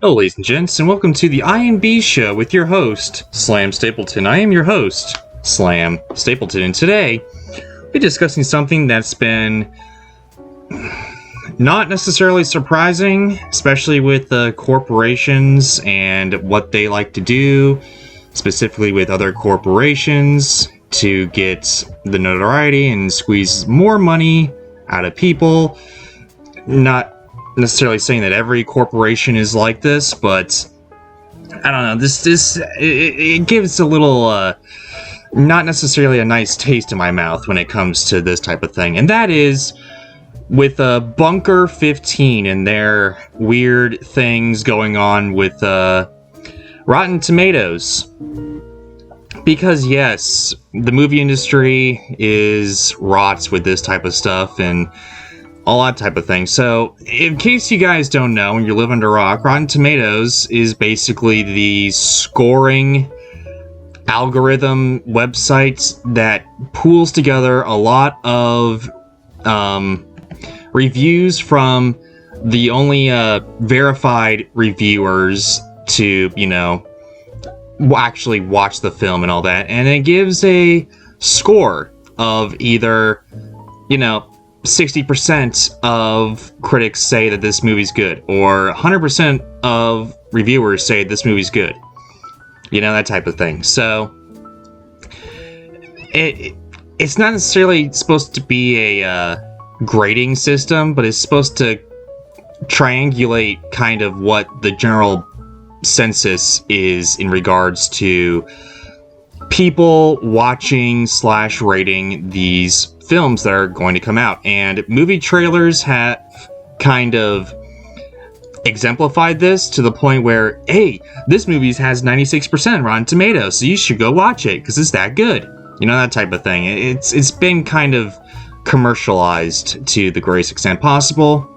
Hello, ladies and gents, and welcome to the INB show with your host, Slam Stapleton. I am your host, Slam Stapleton, and today we'll be discussing something that's been not necessarily surprising, especially with corporations and what they like to do, specifically with other corporations to get the notoriety and squeeze more money out of people. Not necessarily saying that every corporation is like this, but I don't know. It gives a little not necessarily a nice taste in my mouth when it comes to this type of thing, and that is with Bunker 15 and their weird things going on with Rotten Tomatoes. Because yes, the movie industry is wrought with this type of stuff and all that type of thing. So, in case you guys don't know, and you live under a rock, Rotten Tomatoes is basically the scoring algorithm website that pools together a lot of reviews from the only verified reviewers to, actually watch the film and all that. And it gives a score of either, 60% of critics say that this movie's good, or 100% of reviewers say this movie's good. That type of thing. So, it's not necessarily supposed to be a grading system, but it's supposed to triangulate kind of what the general census is in regards to people watching / rating these films that are going to come out. And movie trailers have kind of exemplified this to the point where, hey, this movie has 96% Rotten Tomatoes, so you should go watch it because it's that good. That type of thing. It's been kind of commercialized to the greatest extent possible.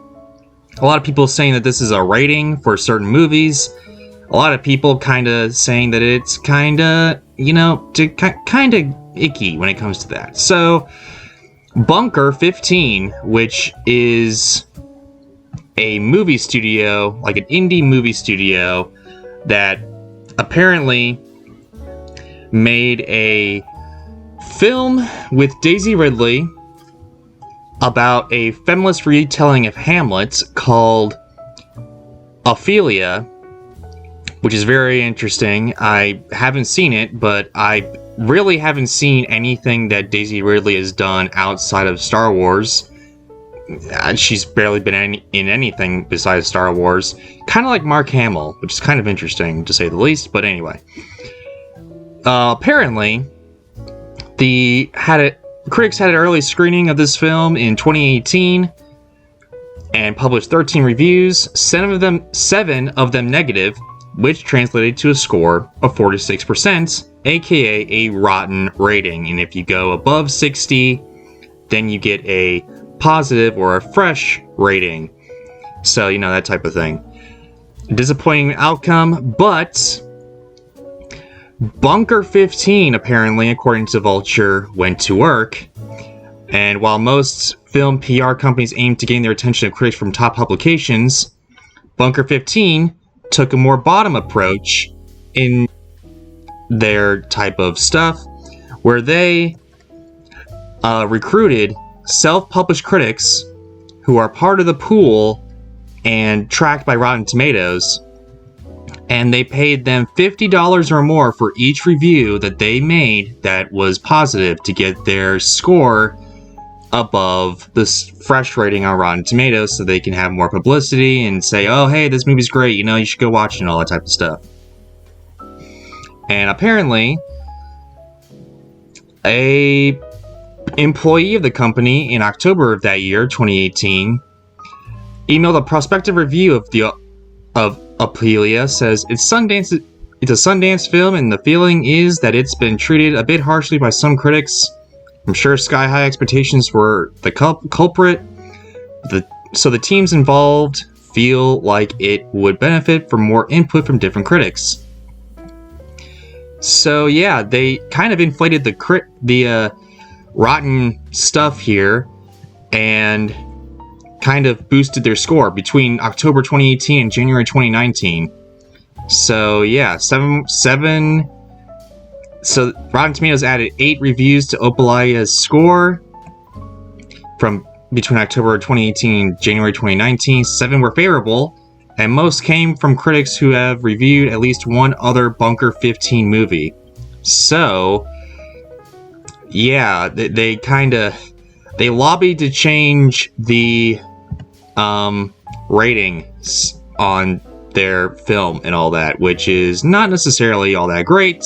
A lot of people saying that this is a rating for certain movies. A lot of people kind of saying that it's kind of, kind of icky when it comes to that. So, Bunker 15, which is a movie studio, like an indie movie studio, that apparently made a film with Daisy Ridley about a feminist retelling of Hamlet called Ophelia, which is very interesting. I haven't seen it, but I really haven't seen anything that Daisy Ridley has done outside of Star Wars. She's barely been in anything besides Star Wars. Kind of like Mark Hamill, which is kind of interesting to say the least, but anyway. Apparently, critics had an early screening of this film in 2018 and published 13 reviews, 7 of them negative, which translated to a score of 46%, aka a rotten rating. And if you go above 60, then you get a positive or a fresh rating. So, that type of thing. Disappointing outcome, but Bunker 15, apparently, according to Vulture, went to work. And while most film PR companies aim to gain their attention of critics from top publications, Bunker 15 took a more bottom approach in their type of stuff, where they recruited self-published critics who are part of the pool and tracked by Rotten Tomatoes, and they paid them $50 or more for each review that they made that was positive to get their score above this fresh rating on Rotten Tomatoes, so they can have more publicity and say, oh, hey, this movie's great, you should go watch it and all that type of stuff. And apparently, a employee of the company in October of that year, 2018, emailed a prospective review of Ophelia. Says it's a Sundance film, and the feeling is that it's been treated a bit harshly by some critics. I'm sure sky-high expectations were the culprit. So the teams involved feel like it would benefit from more input from different critics. So yeah, they kind of inflated the rotten stuff here, and kind of boosted their score between October 2018 and January 2019. So yeah, seven. So Rotten Tomatoes added 8 reviews to Opalia's score from between October 2018 and January 2019. 7 were favorable, and most came from critics who have reviewed at least one other Bunker 15 movie. So yeah, they lobbied to change the ratings on their film and all that, which is not necessarily all that great.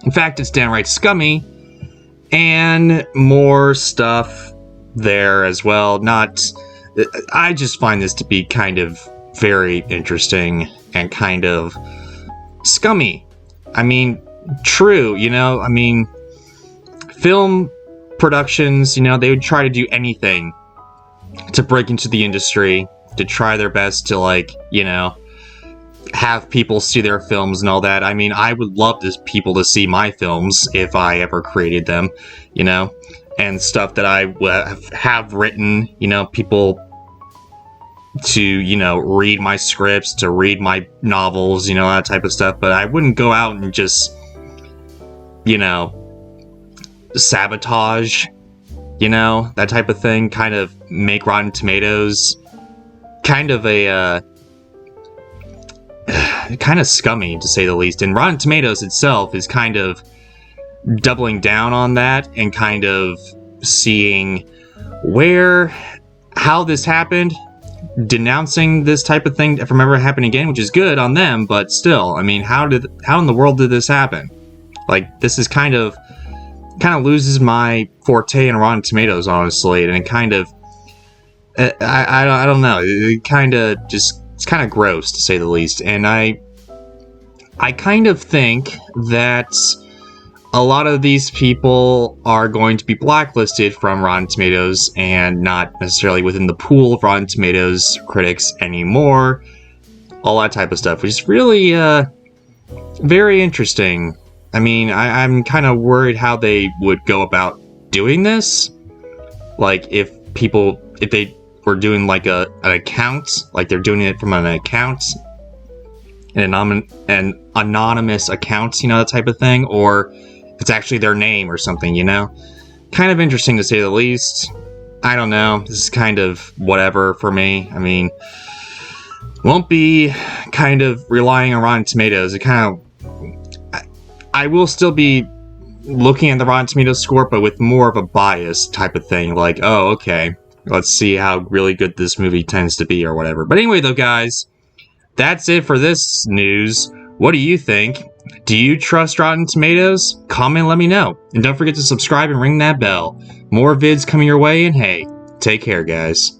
In fact, it's downright scummy, and more stuff there as well. I just find this to be kind of very interesting and kind of scummy. I mean, true, I mean, film productions, they would try to do anything to break into the industry, to try their best to, have people see their films and all that. I mean, I would love people to see my films if I ever created them, and stuff that I have written, people to, read my scripts, to read my novels, that type of stuff. But I wouldn't go out and just, sabotage, that type of thing, kind of make Rotten Tomatoes kind of kind of scummy, to say the least. And Rotten Tomatoes itself is kind of doubling down on that and kind of seeing how this happened, denouncing this type of thing from ever happening again, which is good on them, but still, I mean, how in the world did this happen? This is kind of loses my forte in Rotten Tomatoes, honestly, and it kind of, I don't know, it kind of just, it's kind of gross, to say the least. And I kind of think that a lot of these people are going to be blacklisted from Rotten Tomatoes and not necessarily within the pool of Rotten Tomatoes critics anymore. All that type of stuff, which is really very interesting. I mean, I'm kind of worried how they would go about doing this. If they were doing an account, they're doing it from an account, an anonymous account, that type of thing, or if it's actually their name or something, Kind of interesting, to say the least. I don't know. This is kind of whatever for me. I mean, won't be kind of relying on Rotten Tomatoes. It kind of, I will still be looking at the Rotten Tomatoes score, but with more of a bias type of thing. Oh, okay, let's see how really good this movie tends to be or whatever. But anyway, though, guys, that's it for this news. What do you think? Do you trust Rotten Tomatoes? Comment, let me know. And don't forget to subscribe and ring that bell. More vids coming your way, and hey, take care, guys.